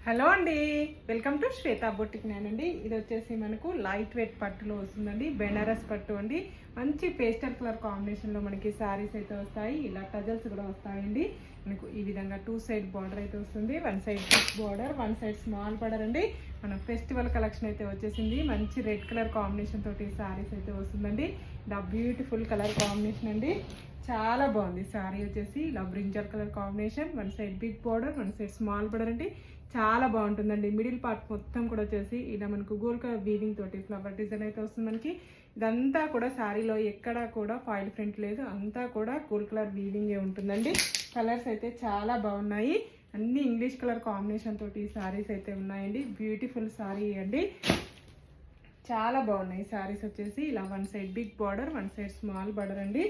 Hello అండి, welcome to Shweta boutique నేనండి. ఇది వచ్చేసి మనకు లైట్ వెయిట్ పట్టులో వస్తుందండి. బెనారస్ పట్టు అండి. మంచి పేస్టల్ కలర్ కాంబినేషన్లో మనకి శారీస్ అయితే వస్తాయి. ఇలా టజల్స్ కూడా వస్తాయండి. మనకు ఈ విధంగా 2 సైడ్ బార్డర్ అయితే వస్తుంది. 1 side big border, 1 side small border అండి. మన ఫెస్టివల్ కలెక్షన్ అయితే వచ్చేసింది. మంచి రెడ్ కలర్ కాంబినేషన్ తోటి శారీస్ అయితే వస్తుందండి. ఇలా బ్యూటిఫుల్ కలర్ కాంబినేషన్ అండి. చాలా బాగుంది శారీ వచ్చేసి. ఇలా brinjal colour combination, 1 side big border, 1 side small border అండి. చాలా బాగుంటుందండి. మిడిల్ పార్ట్ మొత్తం కూడా వచ్చేసి ఇలా మనకు గోల్డ్ కలర్ వీవింగ్ తోటి ఫ్లవర్ డిజైన్ అయితే వస్తుంది మనకి. ఇదంతా కూడా శారీలో ఎక్కడా కూడా ఫాయిల్ ప్రింట్ లేదు, అంతా కూడా గోల్డ్ కలర్ వీవింగే ఉంటుందండి. కలర్స్ అయితే చాలా బాగున్నాయి. అన్ని ఇంగ్లీష్ కలర్ కాంబినేషన్ తోటి శారీస్ అయితే ఉన్నాయండి. బ్యూటిఫుల్ శారీ అండి. చాలా బాగున్నాయి శారీస్ వచ్చేసి. ఇలా 1 side big border, 1 side small border అండి.